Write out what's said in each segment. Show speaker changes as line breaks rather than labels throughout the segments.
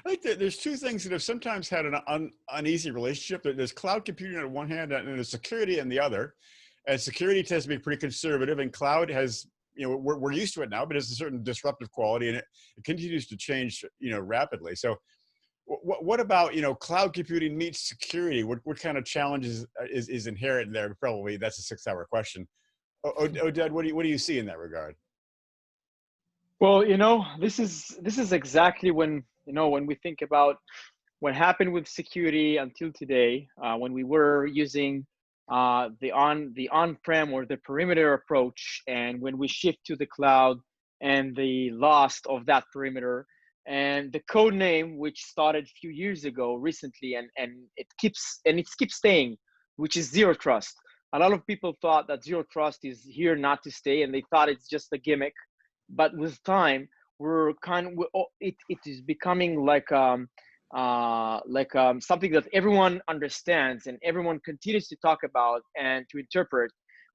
I think that there's two things that have sometimes had an uneasy relationship. There's cloud computing on one hand and there's security on the other. And security tends to be pretty conservative, and cloud has, we're used to it now, but it's a certain disruptive quality, and it continues to change, rapidly. So what about, cloud computing meets security? What kind of challenges is inherent there? Probably that's a 6-hour question. Oded, what do you see in that regard?
Well, this is exactly when we think about what happened with security until today, when we were using the on-prem or the perimeter approach, and when we shift to the cloud and the loss of that perimeter, and the code name which started a few years ago recently, and it keeps staying, which is zero trust. A lot of people thought that zero trust is here not to stay, and they thought it's just a gimmick. But with time, it is becoming like something that everyone understands and everyone continues to talk about and to interpret.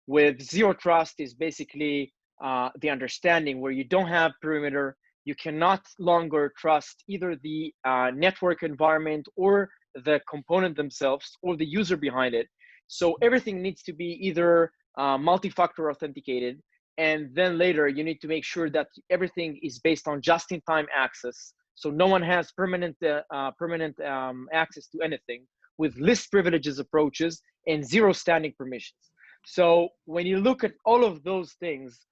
With zero trust is basically the understanding where you don't have perimeter, you cannot longer trust either the network environment or the component themselves or the user behind it. So everything needs to be either multi-factor authenticated, and then later you need to make sure that everything is based on just-in-time access. So no one has permanent access to anything, with least privileges approaches and zero standing permissions. So when you look at all of those things,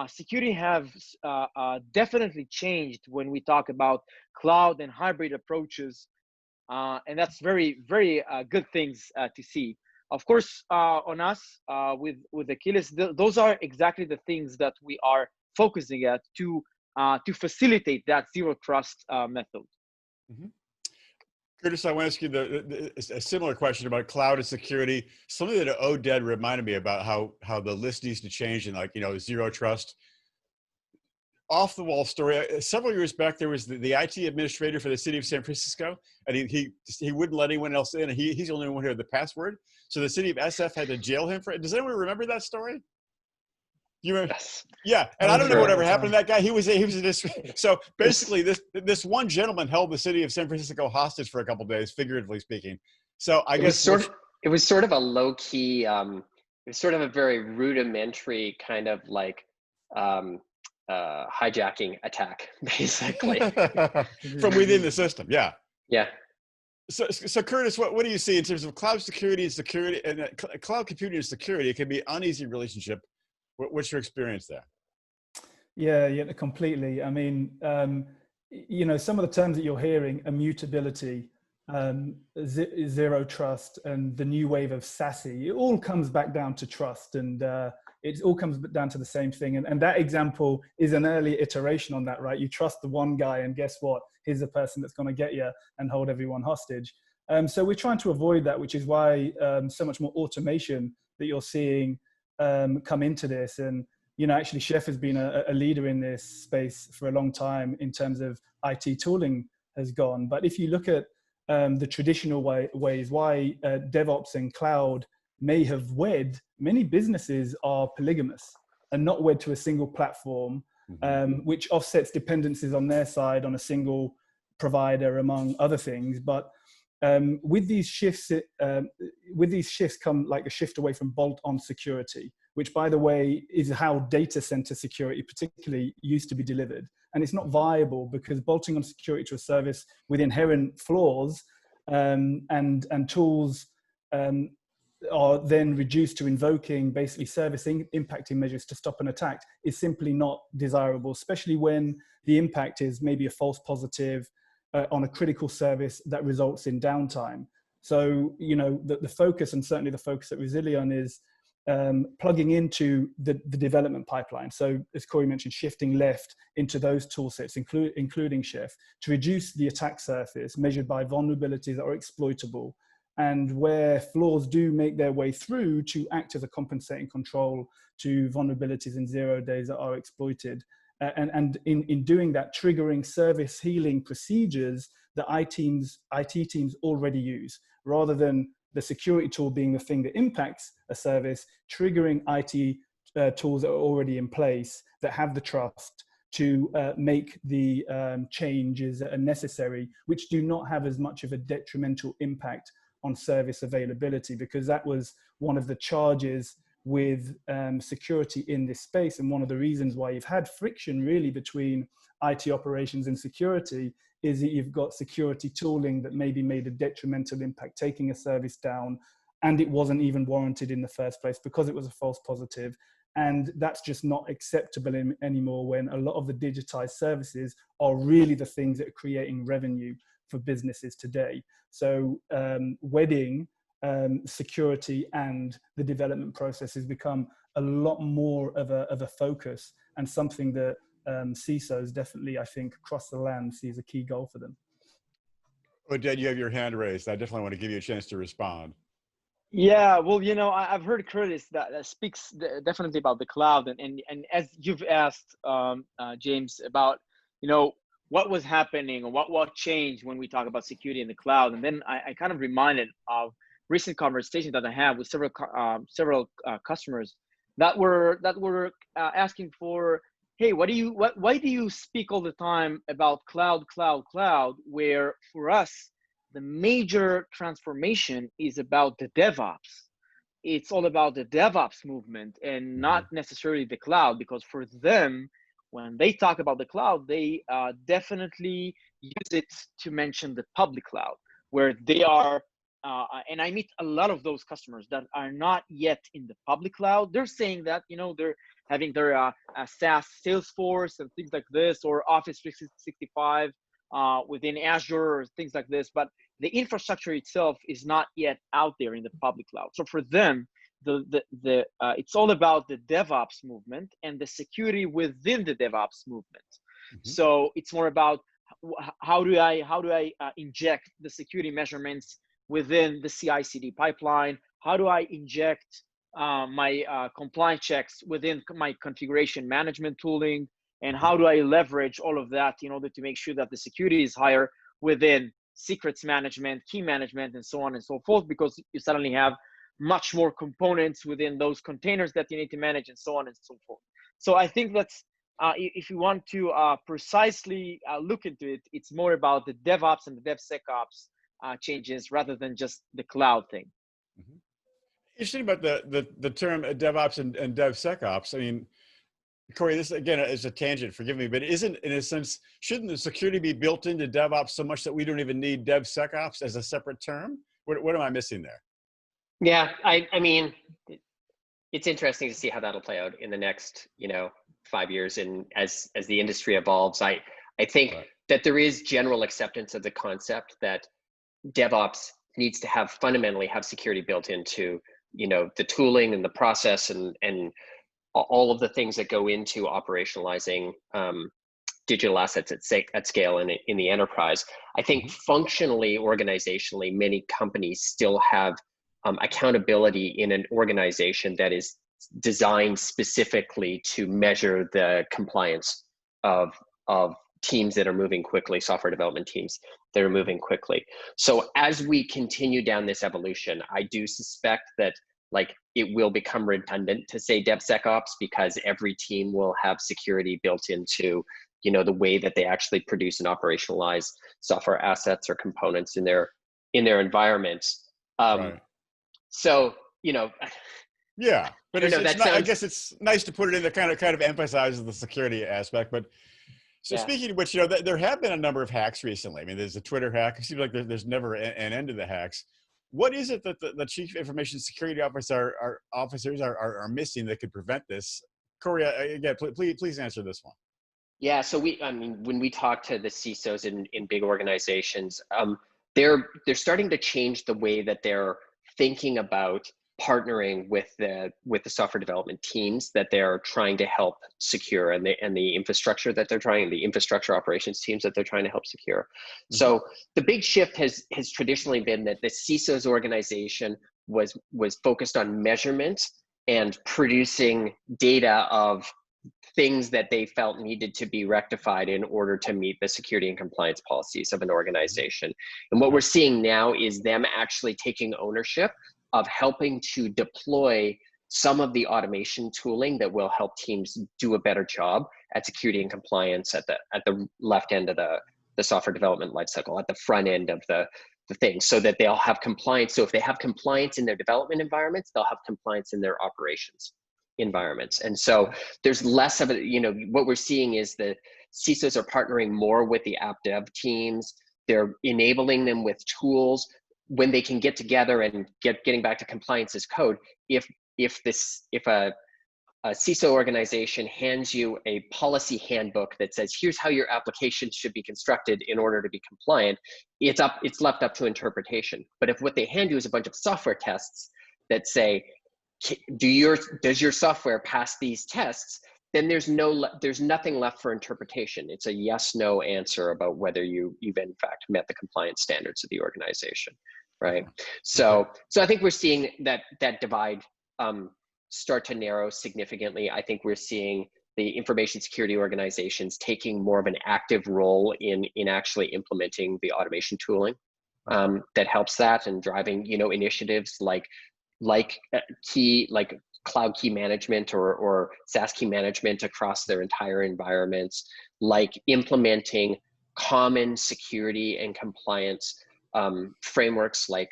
security have definitely changed when we talk about cloud and hybrid approaches. And that's very, very good things to see. Of course, on us, with Achilles, those are exactly the things that we are focusing at to facilitate that zero trust method.
Mm-hmm. Curtis, I want to ask you a similar question about cloud and security. Something that Oded reminded me about how the list needs to change, and zero trust. Off the wall story. Several years back, there was the IT administrator for the city of San Francisco, and he wouldn't let anyone else in. And he's the only one who had the password. So the city of SF had to jail him for it. Does anyone remember that story? You remember?
Yes.
Yeah, and I don't know whatever happened to that guy. He was so basically this one gentleman held the city of San Francisco hostage for a couple of days, figuratively speaking. So I guess
it was sort of a low key. It was sort of a very rudimentary kind of like hijacking attack, basically,
from within the system. Yeah.
Yeah.
So Curtis, what do you see in terms of cloud security and cloud computing and security? It can be an uneasy relationship. What's your experience there?
Yeah, completely. I mean, some of the terms that you're hearing: immutability, zero trust, and the new wave of SASE. It all comes back down to trust, and it all comes down to the same thing. And that example is an early iteration on that, right? You trust the one guy, and guess what? He's the person that's going to get you and hold everyone hostage. So we're trying to avoid that, which is why so much more automation that you're seeing come into this. And actually Chef has been a leader in this space for a long time in terms of IT tooling has gone. But if you look at the traditional ways why DevOps and cloud may have wed, many businesses are polygamous and not wed to a single platform, which offsets dependencies on their side on a single provider, among other things. But with these shifts come like a shift away from bolt-on security, which, by the way, is how data center security particularly used to be delivered. And it's not viable because bolting on security to a service with inherent flaws and tools are then reduced to invoking basically service impacting measures to stop an attack is simply not desirable, especially when the impact is maybe a false positive on a critical service that results in downtime. So, the focus, and certainly the focus at Resilion, is plugging into the development pipeline. So as Corey mentioned, shifting left into those tool sets, including Chef, to reduce the attack surface measured by vulnerabilities that are exploitable, and where flaws do make their way through, to act as a compensating control to vulnerabilities in 0 days that are exploited. And in doing that, triggering service healing procedures that IT teams already use, rather than the security tool being the thing that impacts a service, triggering IT tools that are already in place that have the trust to make the changes that are necessary, which do not have as much of a detrimental impact on service availability, because that was one of the charges with security in this space. And one of the reasons why you've had friction really between IT operations and security is that you've got security tooling that maybe made a detrimental impact, taking a service down, and it wasn't even warranted in the first place because it was a false positive. And that's just not acceptable anymore, when a lot of the digitized services are really the things that are creating revenue for businesses today. So wedding security and the development process has become a lot more of a focus, and something that CISOs definitely, I think, across the land see as a key goal for them.
Oded, you have your hand raised. I definitely want to give you a chance to respond.
Yeah, well, I've heard Curtis that speaks definitely about the cloud, and as you've asked, James, about what was happening or what changed when we talk about security in the cloud, and then I kind of reminded of recent conversations that I had with several customers that were asking for, hey, why do you speak all the time about cloud, where for us the major transformation is about the DevOps. It's all about the DevOps movement and not necessarily the cloud, because for them, when they talk about the cloud, they definitely use it to mention the public cloud, where they are, and I meet a lot of those customers that are not yet in the public cloud. They're saying that, they're having their SaaS Salesforce and things like this, or Office 365 within Azure or things like this, but the infrastructure itself is not yet out there in the public cloud. So for them, it's all about the DevOps movement and the security within the DevOps movement. So it's more about how do I inject the security measurements within the CI/CD pipeline? How do I inject my compliance checks within my configuration management tooling? And how do I leverage all of that in order to make sure that the security is higher within secrets management, key management, and so on and so forth, because you suddenly have much more components within those containers that you need to manage, and so on and so forth. So I think that's, if you want to precisely look into it, it's more about the DevOps and the DevSecops changes rather than just the cloud thing.
Interesting about the term DevOps and DevSecops. I mean, Corey, this again is a tangent, forgive me, but isn't, in a sense, shouldn't the security be built into DevOps so much that we don't even need DevSecops as a separate term? What am I missing there?
Yeah, I mean, it's interesting to see how that'll play out in the next, 5 years, and as the industry evolves. I think that there is general acceptance of the concept that DevOps needs to fundamentally have security built into, the tooling and the process and all of the things that go into operationalizing digital assets at scale in the enterprise. I think functionally, organizationally, many companies still have accountability in an organization that is designed specifically to measure the compliance of teams that are moving quickly, software development teams that are moving quickly. So as we continue down this evolution, I do suspect that it will become redundant to say DevSecOps, because every team will have security built into, the way that they actually produce and operationalize software assets or components in their environments. So,
yeah, but I guess it's nice to put it in the kind of emphasizes the security aspect. But so speaking of which, there have been a number of hacks recently. I mean, there's a Twitter hack. It seems like there's never an end to the hacks. What is it that the chief information security officers are missing that could prevent this? Corey, again, please answer this one.
Yeah, so when we talk to the CISOs in big organizations, they're starting to change the way that they're thinking about partnering with the software development teams that they're trying to help secure, and the infrastructure the infrastructure operations teams that they're trying to help secure. So the big shift has traditionally been that the CISO's organization was focused on measurement and producing data of things that they felt needed to be rectified in order to meet the security and compliance policies of an organization. And what we're seeing now is them actually taking ownership of helping to deploy some of the automation tooling that will help teams do a better job at security and compliance at the left end of the software development lifecycle, at the front end of the thing, so that they'll have compliance. So if they have compliance in their development environments, they'll have compliance in their operations environments. And so there's less of it. What we're seeing is the CISOs are partnering more with the app dev teams. They're enabling them with tools when they can get together and getting back to compliance as code. If a CISO organization hands you a policy handbook that says, here's how your application should be constructed in order to be compliant, it's left up to interpretation. But if what they hand you is a bunch of software tests that say, does your software pass these tests, then there's nothing left for interpretation. It's a yes/no answer about whether you've in fact met the compliance standards of the organization, right? So I think we're seeing that divide start to narrow significantly. I think we're seeing the information security organizations taking more of an active role in actually implementing the automation tooling that helps that, and driving initiatives like cloud key management or SaaS key management across their entire environments, like implementing common security and compliance frameworks like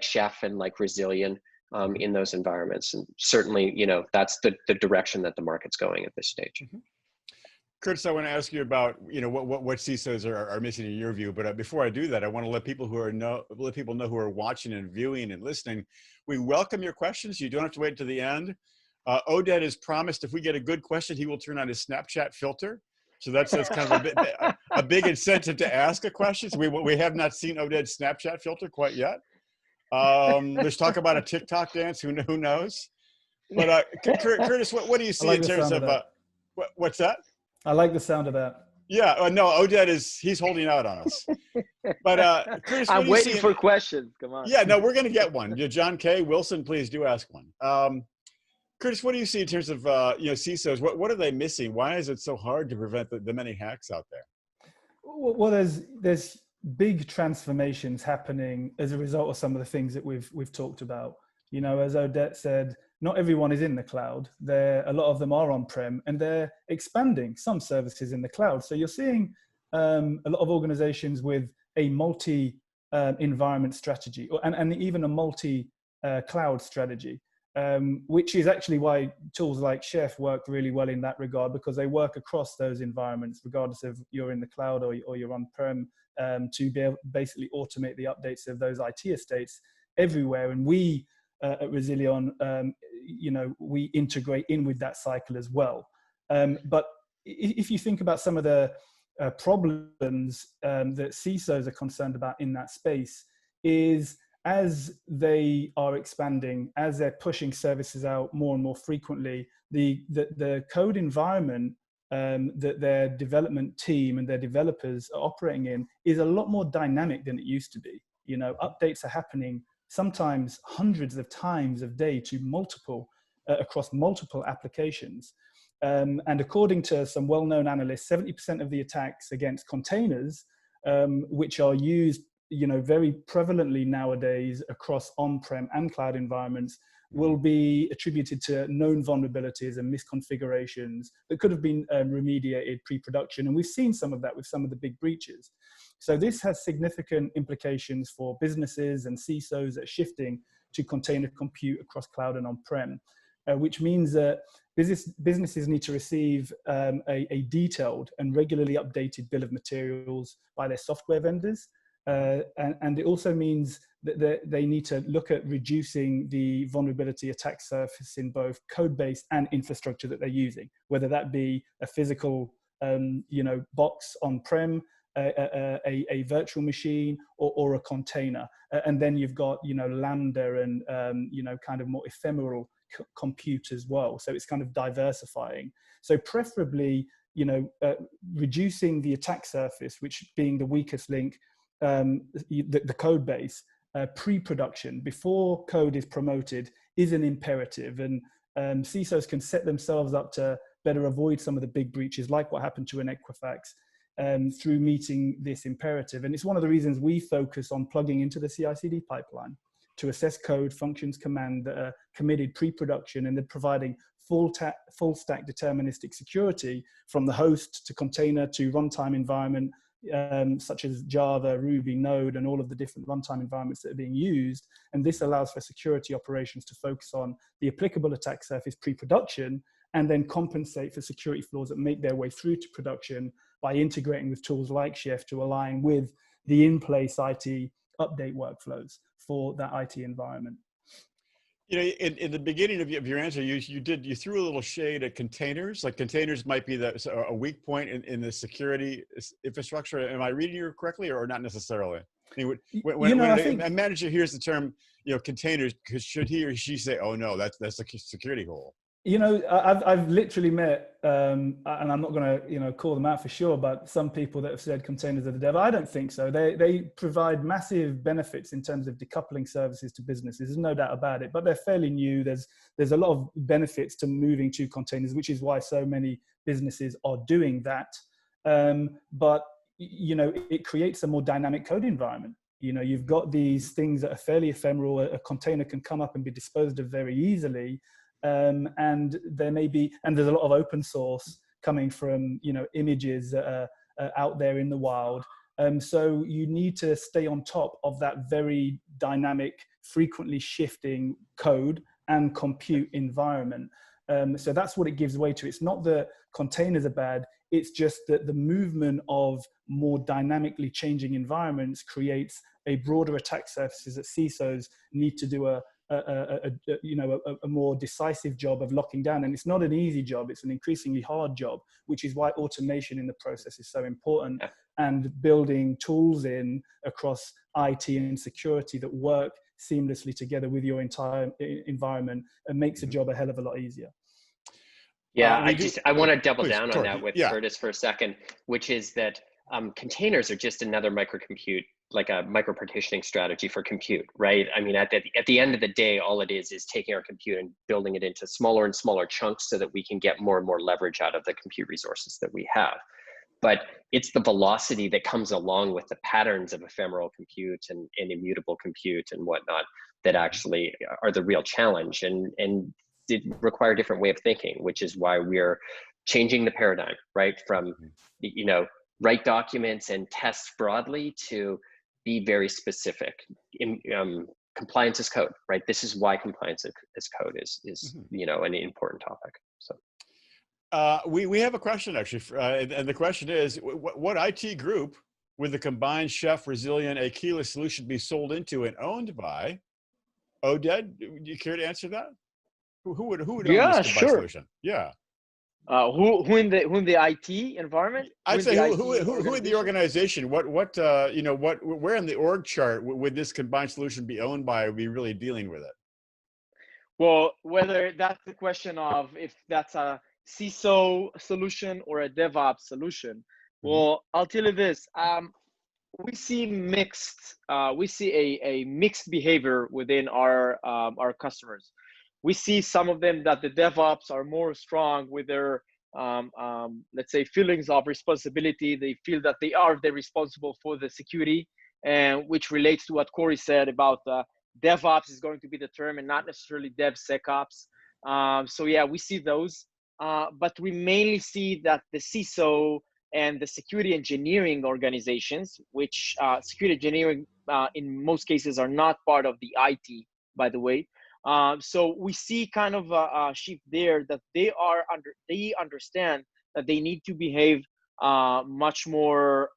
Chef and like Resilient in those environments. And certainly, that's the direction that the market's going at this stage.
Mm-hmm. Curtis, I want to ask you about what CISOs are missing in your view. But before I do that, I want to let people know who are watching and viewing and listening. We welcome your questions. You don't have to wait to the end. Oded has promised if we get a good question, he will turn on his Snapchat filter. So that's kind of a big incentive to ask a question. So we have not seen Oded's Snapchat filter quite yet. There's talk about a TikTok dance. Who knows? But Curtis, what do you see in terms of what's that?
I like the sound of that.
Yeah, no, Oded he's holding out on us. But Curtis,
I'm waiting for questions. Come on.
Yeah, no, we're going to get one. John K. Wilson, please do ask one. Curtis, what do you see in terms of CISOs? What are they missing? Why is it so hard to prevent the many hacks out there?
Well, there's big transformations happening as a result of some of the things that we've talked about. As Odette said, not everyone is in the cloud. A lot of them are on-prem, and they're expanding some services in the cloud. So you're seeing a lot of organizations with a multi-environment strategy, and even a multi-cloud strategy, which is actually why tools like Chef work really well in that regard, because they work across those environments, regardless of you're in the cloud or you're on-prem, to be able basically automate the updates of those IT estates everywhere. And we at Resilient, we integrate in with that cycle as well. But if you think about some of the problems that CISOs are concerned about in that space, is as they are expanding, as they're pushing services out more and more frequently, the code environment that their development team and their developers are operating in is a lot more dynamic than it used to be. Updates are happening sometimes hundreds of times a day to across multiple applications. And according to some well-known analysts, 70% of the attacks against containers, which are used very prevalently nowadays across on-prem and cloud environments, will be attributed to known vulnerabilities and misconfigurations that could have been remediated pre-production. And we've seen some of that with some of the big breaches. So this has significant implications for businesses and CISOs that are shifting to container compute across cloud and on-prem, which means that businesses need to receive a detailed and regularly updated bill of materials by their software vendors. And it also means that they need to look at reducing the vulnerability attack surface in both code base and infrastructure that they're using, whether that be a physical box on-prem, a virtual machine, or a container. And then you've got Lambda and kind of more ephemeral compute as well. So it's kind of diversifying. So preferably reducing the attack surface, which being the weakest link, the code base, pre-production, before code is promoted, is an imperative. And CISOs can set themselves up to better avoid some of the big breaches, like what happened to an Equifax, through meeting this imperative. And it's one of the reasons we focus on plugging into the CI/CD pipeline, to assess code, functions, command that are committed pre-production, and they're providing full stack deterministic security from the host to container to runtime environment, such as Java, Ruby, Node, and all of the different runtime environments that are being used. And this allows for security operations to focus on the applicable attack surface pre-production, and then compensate for security flaws that make their way through to production by integrating with tools like Chef to align with the in-place IT update workflows for that IT environment.
You know, in the beginning of your answer, you threw a little shade at containers. Like containers might be a weak point in the security infrastructure. Am I reading you correctly, or not necessarily? I mean, when a manager hears the term, containers, should he or she say, "Oh no, that's a security hole"?
You know, I've literally met, and I'm not going to, call them out for sure, but some people that have said containers are the devil. I don't think so. They provide massive benefits in terms of decoupling services to businesses. There's no doubt about it, but they're fairly new. There's a lot of benefits to moving to containers, which is why so many businesses are doing that. But, it creates a more dynamic code environment. You've got these things that are fairly ephemeral. A container can come up and be disposed of very easily. And there's a lot of open source coming from, images that are out there in the wild. So you need to stay on top of that very dynamic, frequently shifting code and compute environment. So that's what it gives way to. It's not that containers are bad. It's just that the movement of more dynamically changing environments creates a broader attack surfaces that CISOs need to do a more decisive job of locking down. And it's not an easy job. It's an increasingly hard job, which is why automation in the process is so important, and building tools in across IT and security that work seamlessly together with your entire environment and makes a job a hell of a lot easier.
Yeah, I want to double down on that with Curtis for a second, which is that containers are just another microcompute, like a micro-partitioning strategy for compute, right? I mean, at the end of the day, all it is taking our compute and building it into smaller and smaller chunks so that we can get more and more leverage out of the compute resources that we have. But it's the velocity that comes along with the patterns of ephemeral compute and immutable compute and whatnot that actually are the real challenge. And it require a different way of thinking, which is why we're changing the paradigm, right? From, write documents and test broadly to be very specific. Compliance is code, right? This is why compliance as code is an important topic. So
we have a question actually, and the question is, what IT group would the combined Chef, Resilient, a keyless solution be sold into and owned by? Oded, do you care to answer that? Who would own this combined solution? Yeah.
Who in the IT environment?
I'd say who in the organization? Where in the org chart would this combined solution be owned by? Or be really dealing with it?
Well, whether that's the question of if that's a CISO solution or a DevOps solution. Well, I'll tell you this. We see mixed. We see a mixed behavior within our customers. We see some of them that the DevOps are more strong with their, let's say, feelings of responsibility. They feel that they're responsible for the security, and which relates to what Corey said about DevOps is going to be the term and not necessarily DevSecops. So yeah, we see those, but we mainly see that the CISO and the security engineering organizations, which security engineering in most cases are not part of the IT, by the way. So we see kind of a shift there that they understand that they need to behave much more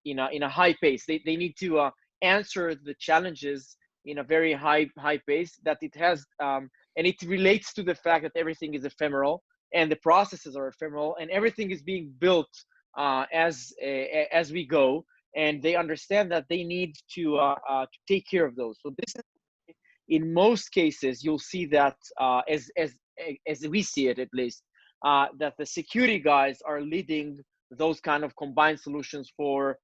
in a high pace. They need to answer the challenges in a very high pace that it has, and it relates to the fact that everything is ephemeral and the processes are ephemeral and everything is being built as we go, and they understand that they need to take care of those. So this is, in most cases, you'll see that as we see it, at least, that the security guys are leading those kind of combined solutions for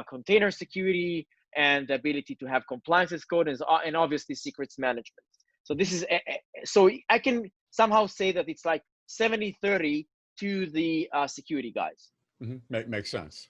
container security and the ability to have compliance as code and obviously secrets management. So this is so I can somehow say that it's like 70-30 to the security guys.
Makes sense.